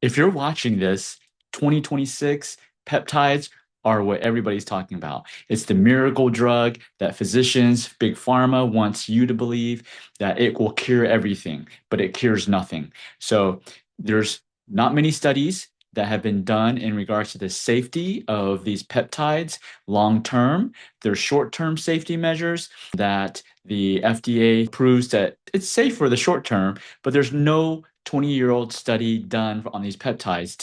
if you're watching this, 2026 peptides are what everybody's talking about. It's the miracle drug that physicians, big pharma wants you to believe that it will cure everything, but it cures nothing. So there's not many studies that have been done in regards to the safety of these peptides long term. There's short term safety measures that the FDA proves that it's safe for the short term, but there's no 20-year-old study done on these peptides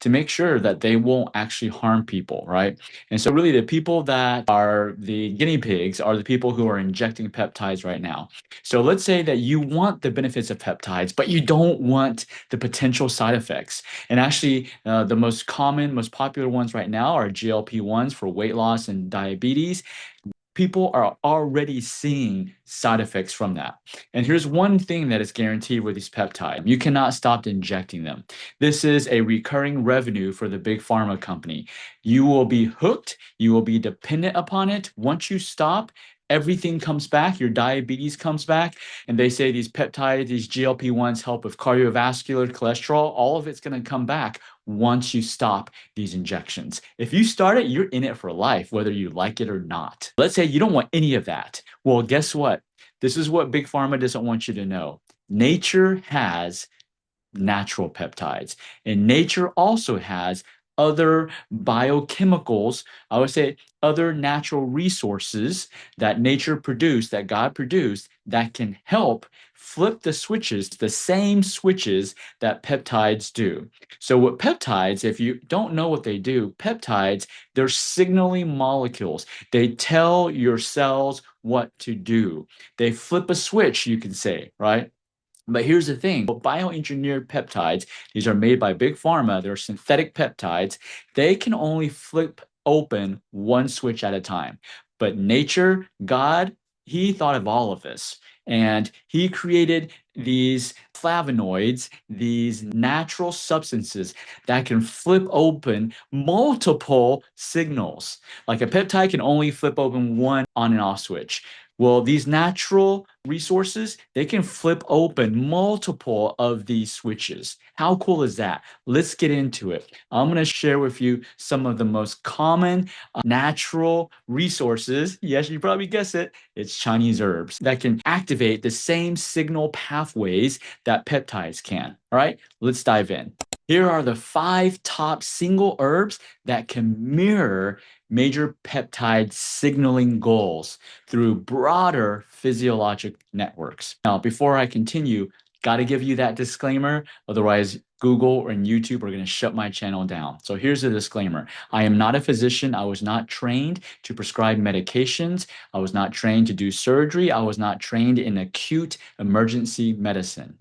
to make sure that they won't actually harm people, right? And so really the people that are the guinea pigs are the people who are injecting peptides right now. So let's say that you want the benefits of peptides, but you don't want the potential side effects. And actually, the most common, most popular ones right now are GLP-1s for weight loss and diabetes. People are already seeing side effects from that. And here's one thing that is guaranteed with these peptides. You cannot stop injecting them. This is a recurring revenue for the big pharma company. You will be hooked. You will be dependent upon it. Once you stop, everything comes back. Your diabetes comes back. And they say these peptides, these GLP-1s help with cardiovascular, cholesterol. All of it's going to come back once you stop these injections. If you start it, you're in it for life, whether you like it or not. Let's say you don't want any of that. Well, guess what? This is what Big Pharma doesn't want you to know. Nature has natural peptides, and nature also has other biochemicals, I would say other natural resources that nature produced, that God produced, that can help flip the switches, the same switches that peptides do. So what peptides, if you don't know what they do, peptides, they're signaling molecules. They tell your cells what to do. They flip a switch, you can say, right? But here's the thing, bioengineered peptides, these are made by Big Pharma, they're synthetic peptides, they can only flip open one switch at a time. But nature, God, he thought of all of this. And he created these flavonoids, these natural substances that can flip open multiple signals. Like a peptide can only flip open one on and off switch. Well, these natural resources, they can flip open multiple of these switches. How cool is that? Let's get into it. I'm going to share with you some of the most common natural resources. Yes, you probably guessed it. It's Chinese herbs that can activate the same signal pathways that peptides can. All right, let's dive in. Here are the 5 top single herbs that can mirror major peptide signaling goals through broader physiologic networks. Now, before I continue, got to give you that disclaimer. Otherwise, Google and YouTube are going to shut my channel down. So here's the disclaimer. I am not a physician. I was not trained to prescribe medications. I was not trained to do surgery. I was not trained in acute emergency medicine.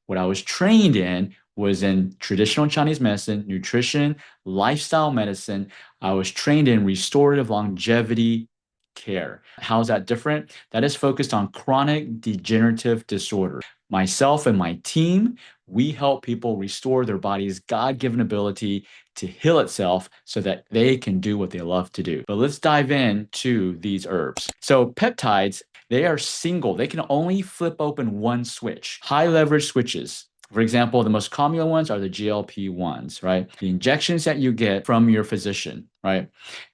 What I was trained in was in traditional Chinese medicine, nutrition, lifestyle medicine. I was trained in restorative longevity care. How is that different? That is focused on chronic degenerative disorder. Myself and my team, we help people restore their body's God-given ability to heal itself so that they can do what they love to do. But let's dive into these herbs. So peptides, they are single. They can only flip open one switch. High leverage switches. For example, the most common ones are the GLP-1s, right? The injections that you get from your physician, right?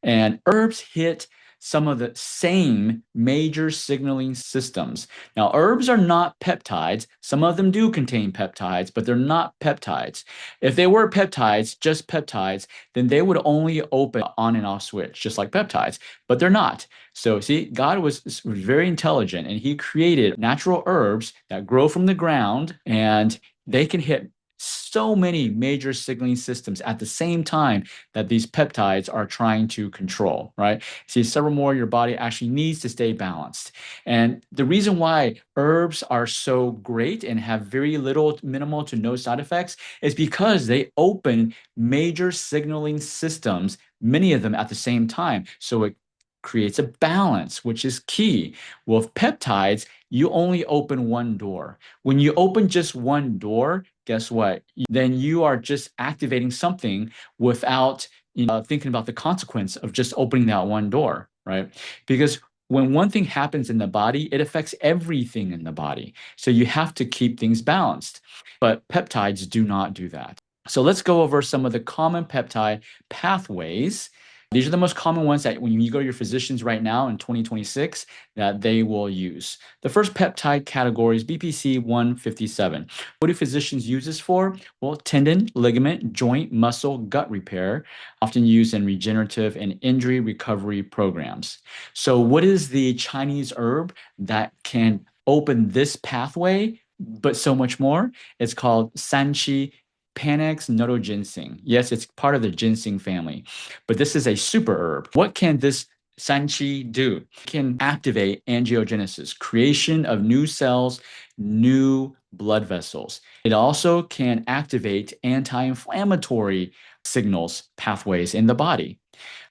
And herbs hit some of the same major signaling systems. Now, herbs are not peptides. Some of them do contain peptides, but they're not peptides. If they were peptides, just peptides, then they would only open on and off switch, just like peptides, but they're not. So see, God was very intelligent, and he created natural herbs that grow from the ground, and they can hit so many major signaling systems at the same time that these peptides are trying to control, right? See, several more, your body actually needs to stay balanced. And the reason why herbs are so great and have very little, minimal to no side effects is because they open major signaling systems, many of them at the same time. So it creates a balance, which is key. With peptides, you only open one door. When you open just one door, guess what? Then you are just activating something without thinking about the consequence of just opening that one door, right? Because when one thing happens in the body, it affects everything in the body. So you have to keep things balanced. But peptides do not do that. So let's go over some of the common peptide pathways. These are the most common ones that when you go to your physicians right now in 2026 that they will use. The first peptide category is BPC-157. What do physicians use this for? Well, tendon, ligament, joint, muscle, gut repair, often used in regenerative and injury recovery programs. So what is the Chinese herb that can open this pathway, but so much more? It's called Sanchi Panax nodo ginseng. Yes, it's part of the ginseng family, but this is a super herb. What can this Sanchi do? It can activate angiogenesis, creation of new cells, new blood vessels. It also can activate anti-inflammatory signals, pathways in the body.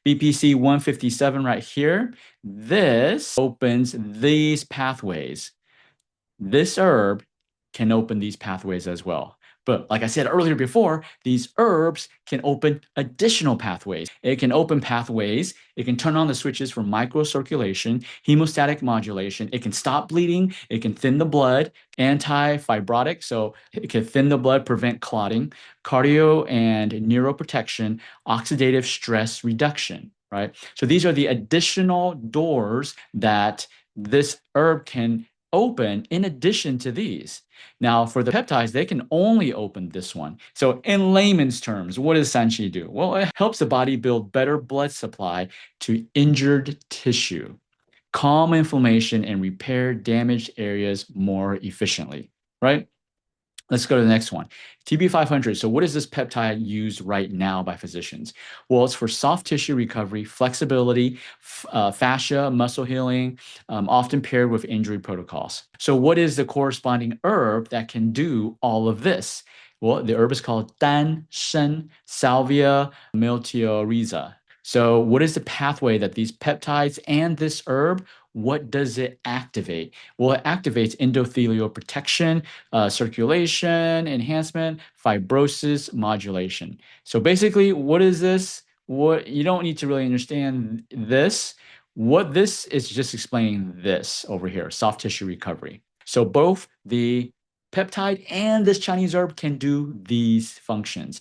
BPC 157 right here, this opens these pathways. This herb can open these pathways as well. But like I said earlier before, these herbs can open additional pathways. It can open pathways. It can turn on the switches for microcirculation, hemostatic modulation. It can stop bleeding. It can thin the blood, anti-fibrotic. So it can thin the blood, prevent clotting, cardio and neuroprotection, oxidative stress reduction, right? So these are the additional doors that this herb can open in addition to these. Now, for the peptides, they can only open this one. So in layman's terms, what does Sanchi do? Well, it helps the body build better blood supply to injured tissue, calm inflammation, and repair damaged areas more efficiently, right? Let's go to the next one. TB500. So what is this peptide used right now by physicians? Well, it's for soft tissue recovery, flexibility, fascia, muscle healing, often paired with injury protocols. So what is the corresponding herb that can do all of this? Well, the herb is called Danshen, Salvia miltiorrhiza. So what is the pathway that these peptides and this herb, what does it activate? Well, it activates endothelial protection, circulation, enhancement, fibrosis, modulation. So basically, what is this? What you don't need to really understand this. What this is just explaining this over here, soft tissue recovery. So both the peptide and this Chinese herb can do these functions.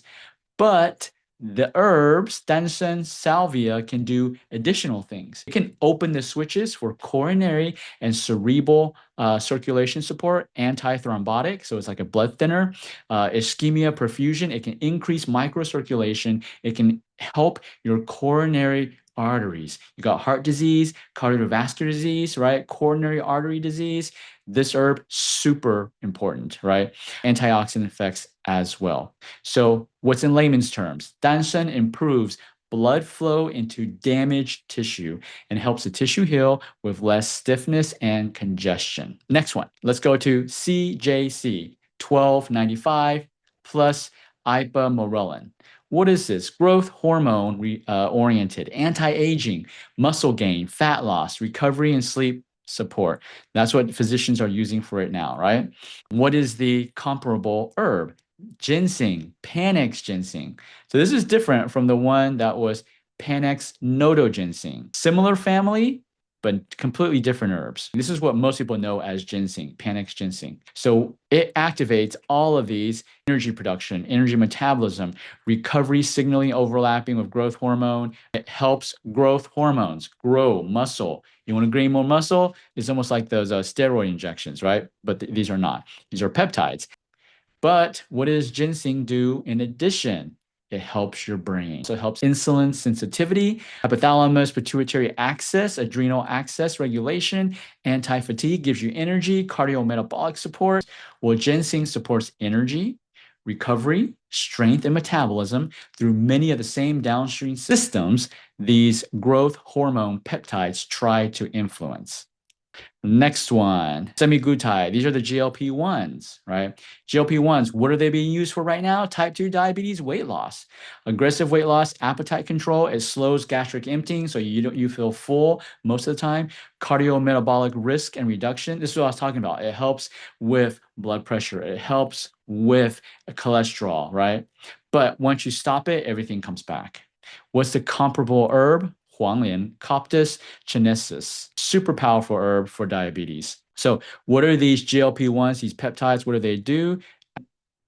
But the herbs, Danshen, Salvia, can do additional things. It can open the switches for coronary and cerebral circulation support, anti-thrombotic, so it's like a blood thinner, ischemia perfusion. It can increase microcirculation. It can help your coronary arteries. You got heart disease, cardiovascular disease, right? Coronary artery disease. This herb, super important, right? Antioxidant effects as well. So what's in layman's terms? Danshen improves blood flow into damaged tissue and helps the tissue heal with less stiffness and congestion. Next one, let's go to CJC 1295 plus ipamorelin. What is this? Growth hormone oriented, anti-aging, muscle gain, fat loss, recovery, and sleep support. That's what physicians are using for it now, right? What is the comparable herb? Ginseng, Panax ginseng. So this is different from the one that was Panax nodo ginseng. Similar family, but completely different herbs. This is what most people know as ginseng, Panax ginseng. So it activates all of these energy production, energy metabolism, recovery signaling overlapping with growth hormone. It helps growth hormones grow muscle. You want to gain more muscle? It's almost like those steroid injections, right? But these are not. These are peptides. But what does ginseng do in addition? It helps your brain. So it helps insulin sensitivity, hypothalamus, pituitary axis, adrenal axis regulation, anti-fatigue, gives you energy, cardiometabolic support. Well, ginseng supports energy, recovery, strength, and metabolism through many of the same downstream systems these growth hormone peptides try to influence. Next one, semaglutide. These are the GLP-1s, right? GLP-1s, what are they being used for right now? Type 2 diabetes, weight loss. Aggressive weight loss, appetite control. It slows gastric emptying, so you feel full most of the time. Cardiometabolic risk and reduction. This is what I was talking about. It helps with blood pressure. It helps with cholesterol, right? But once you stop it, everything comes back. What's the comparable herb? Huanglian, Coptis chinensis, super powerful herb for diabetes. So what are these GLP-1s, these peptides? What do they do?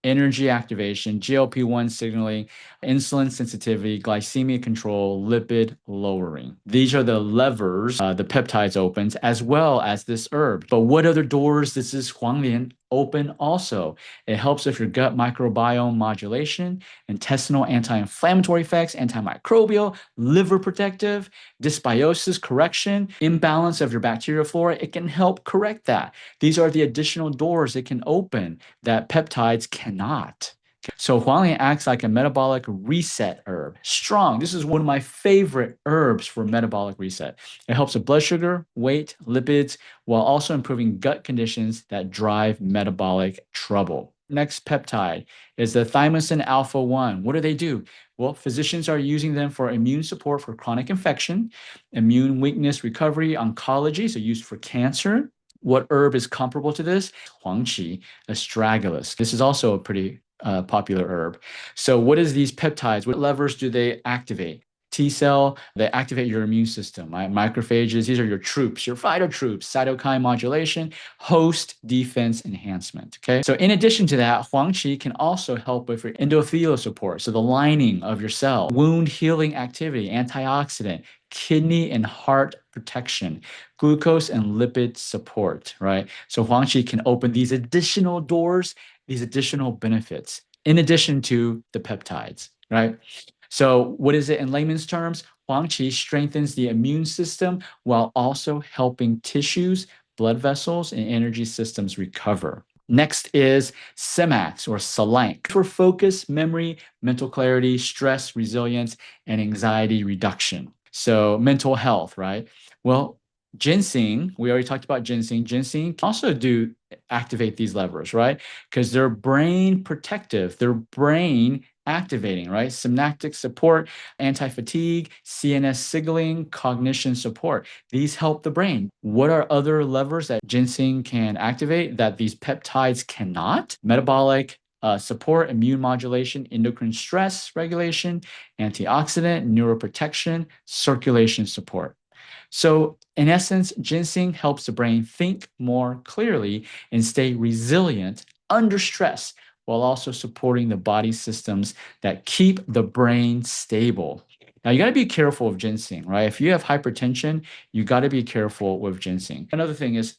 energy activation, GLP-1 signaling, insulin sensitivity, glycemia control, lipid lowering. These are the levers the peptides opens, as well as this herb. But what other doors does this Huanglian open also? It helps with your gut microbiome modulation, intestinal anti-inflammatory effects, antimicrobial, liver protective, dysbiosis correction, imbalance of your bacterial flora. It can help correct that. These are the additional doors it can open that peptides cannot. So Huanglian acts like a metabolic reset herb. Strong. This is one of my favorite herbs for metabolic reset. It helps with blood sugar, weight, lipids, while also improving gut conditions that drive metabolic trouble. Next peptide is the thymosin alpha 1. What do they do? Well, physicians are using them for immune support for chronic infection, immune weakness recovery, oncology, so used for cancer. What herb is comparable to this? Huangqi astragalus. This is also a pretty popular herb. So what is these peptides? What levers do they activate? T cell, they activate your immune system, right? Macrophages, these are your troops, your fighter troops, cytokine modulation, host defense enhancement, okay? So in addition to that, Huangqi can also help with your endothelial support, so the lining of your cell, wound healing activity, antioxidant, kidney and heart protection, glucose and lipid support, right? So Huangqi can open these additional doors, these additional benefits, in addition to the peptides, right? So what is it in layman's terms? Huangqi strengthens the immune system while also helping tissues, blood vessels, and energy systems recover. Next is Semax or Selank for focus, memory, mental clarity, stress, resilience, and anxiety reduction. So mental health, right? Well, ginseng, we already talked about ginseng. Ginseng can also activate these levers, right? Because they're brain protective, they're brain activating, right? Synaptic support, anti-fatigue, CNS signaling, cognition support. These help the brain. What are other levers that ginseng can activate that these peptides cannot? Metabolic support, immune modulation, endocrine stress regulation, antioxidant, neuroprotection, circulation support. So in essence, ginseng helps the brain think more clearly and stay resilient under stress, while also supporting the body systems that keep the brain stable. Now, you got to be careful with ginseng, right? If you have hypertension, you got to be careful with ginseng. Another thing is,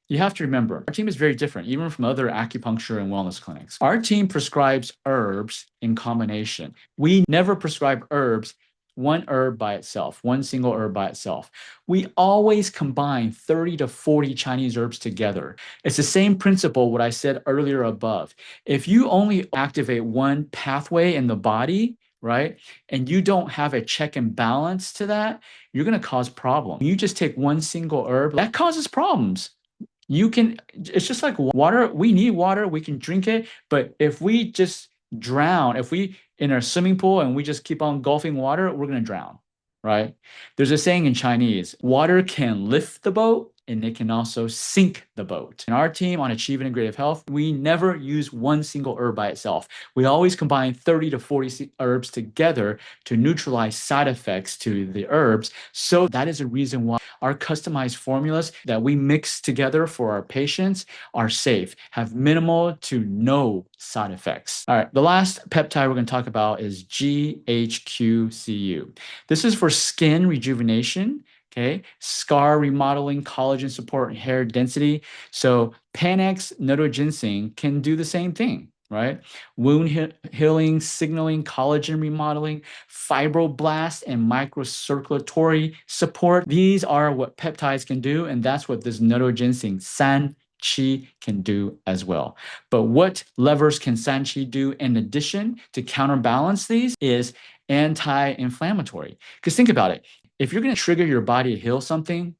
you have to remember, our team is very different, even from other acupuncture and wellness clinics. Our team prescribes herbs in combination. We never prescribe herbs, one herb by itself, one single herb by itself. We always combine 30 to 40 Chinese herbs together. It's the same principle, what I said earlier above. If you only activate one pathway in the body, right, and you don't have a check and balance to that, you're going to cause problems. You just take one single herb, that causes problems. It's just like water. We need water. We can drink it. But if we just drown, if we in our swimming pool and we just keep on gulping water, we're going to drown, right? There's a saying in Chinese, water can lift the boat and it can also sink the boat. In our team on Achieve Integrative Health, we never use one single herb by itself. We always combine 30 to 40 herbs together to neutralize side effects to the herbs. So that is a reason why our customized formulas that we mix together for our patients are safe, have minimal to no side effects. All right, the last peptide we're going to talk about is GHQ-Cu. This is for skin rejuvenation, okay, scar remodeling, collagen support, and hair density. So Panax Notoginseng can do the same thing, right? Wound healing, signaling, collagen remodeling, fibroblast, and microcirculatory support. These are what peptides can do, and that's what this Notoginseng Sanchi can do as well. But what levers can Sanchi do in addition to counterbalance these is anti-inflammatory. Because think about it. If you're going to trigger your body to heal something,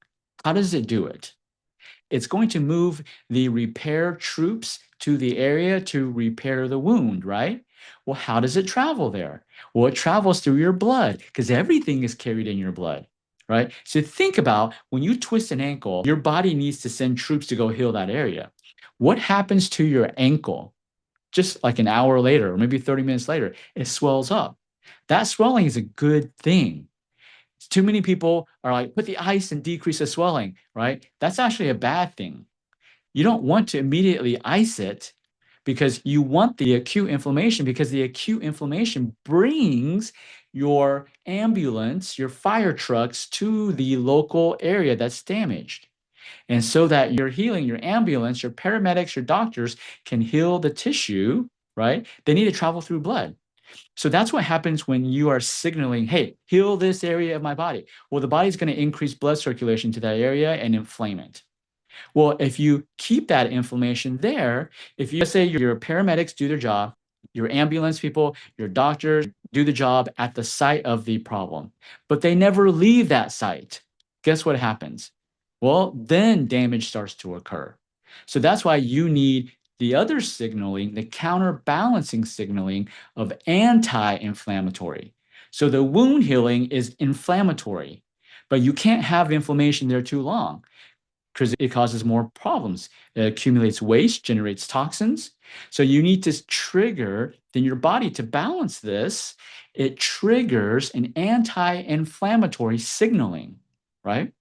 how does it do it? It's going to move the repair troops to the area to repair the wound, right? Well, how does it travel there? Well, it travels through your blood because everything is carried in your blood, right? So think about when you twist an ankle, your body needs to send troops to go heal that area. What happens to your ankle? Just like an hour later, or maybe 30 minutes later, it swells up. That swelling is a good thing. Too many people are like, put the ice and decrease the swelling, right? That's actually a bad thing. You don't want to immediately ice it because you want the acute inflammation, because the acute inflammation brings your ambulance, your fire trucks to the local area that's damaged. And so that your healing, your ambulance, your paramedics, your doctors can heal the tissue, right? They need to travel through blood. So that's what happens when you are signaling, hey, heal this area of my body. Well, the body's going to increase blood circulation to that area and inflame it. Well, if you keep that inflammation there, if you say your paramedics do their job, your ambulance people, your doctors do the job at the site of the problem, but they never leave that site, guess what happens? Well, then damage starts to occur. So that's why you need the other signaling, the counterbalancing signaling of anti-inflammatory. So the wound healing is inflammatory, but you can't have inflammation there too long because it causes more problems. It accumulates waste, generates toxins. So you need to trigger in your body to balance this. It triggers an anti-inflammatory signaling, right?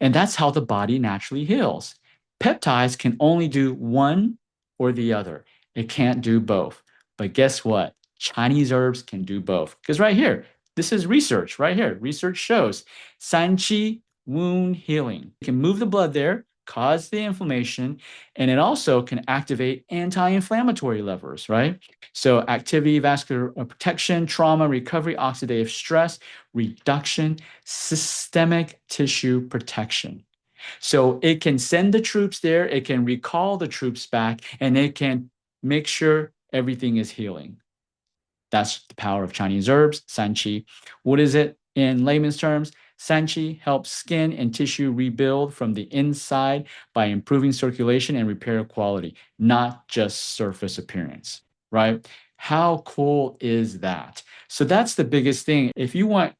And that's how the body naturally heals. Peptides can only do one or the other. It can't do both. But guess what? Chinese herbs can do both. Because right here, this is research right here. Research shows Sanchi wound healing. It can move the blood there, cause the inflammation, and it also can activate anti-inflammatory levers, right? So activity, vascular protection, trauma, recovery, oxidative stress, reduction, systemic tissue protection. So it can send the troops there, it can recall the troops back, and it can make sure everything is healing. That's the power of Chinese herbs, Sanchi. What is it in layman's terms? Sanchi helps skin and tissue rebuild from the inside by improving circulation and repair quality, not just surface appearance, right? How cool is that? So that's the biggest thing. If you want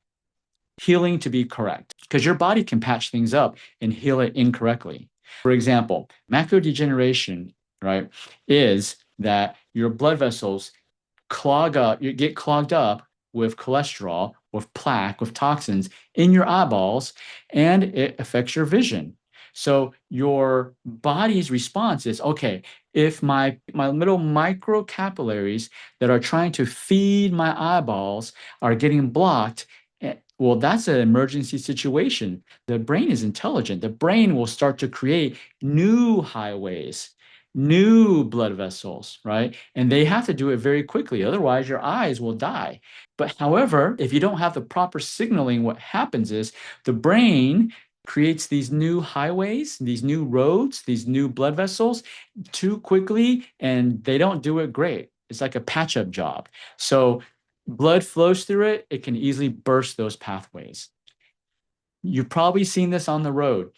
healing to be correct, because your body can patch things up and heal it incorrectly. For example, macular degeneration, right, is that your blood vessels clog up, you get clogged up with cholesterol, with plaque, with toxins in your eyeballs, and it affects your vision. So your body's response is, okay, if my little microcapillaries that are trying to feed my eyeballs are getting blocked, well, that's an emergency situation. The brain is intelligent. The brain will start to create new highways, new blood vessels, right? And they have to do it very quickly. Otherwise, your eyes will die. But however, if you don't have the proper signaling, what happens is the brain creates these new highways, these new roads, these new blood vessels too quickly, and they don't do it great. It's like a patch-up job. So blood flows through it, it can easily burst those pathways. You've probably seen this on the road.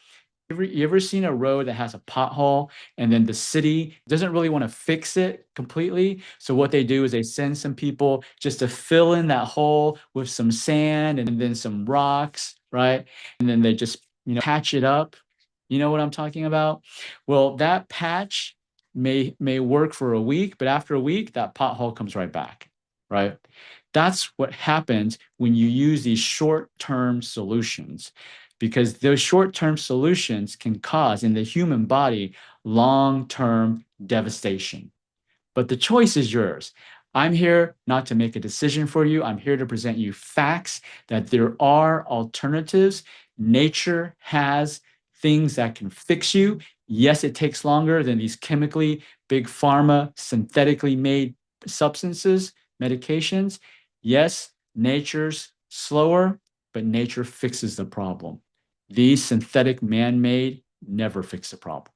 You ever seen a road that has a pothole and then the city doesn't really want to fix it completely? So what they do is they send some people just to fill in that hole with some sand and then some rocks, right? And then they just, patch it up. You know what I'm talking about? Well, that patch may work for a week, but after a week, that pothole comes right back, right? That's what happens when you use these short-term solutions, because those short-term solutions can cause in the human body long-term devastation. But the choice is yours. I'm here not to make a decision for you. I'm here to present you facts that there are alternatives. Nature has things that can fix you. Yes, it takes longer than these chemically, big pharma, synthetically made substances, medications. Yes, nature's slower, but nature fixes the problem. These synthetic man-made never fix the problem.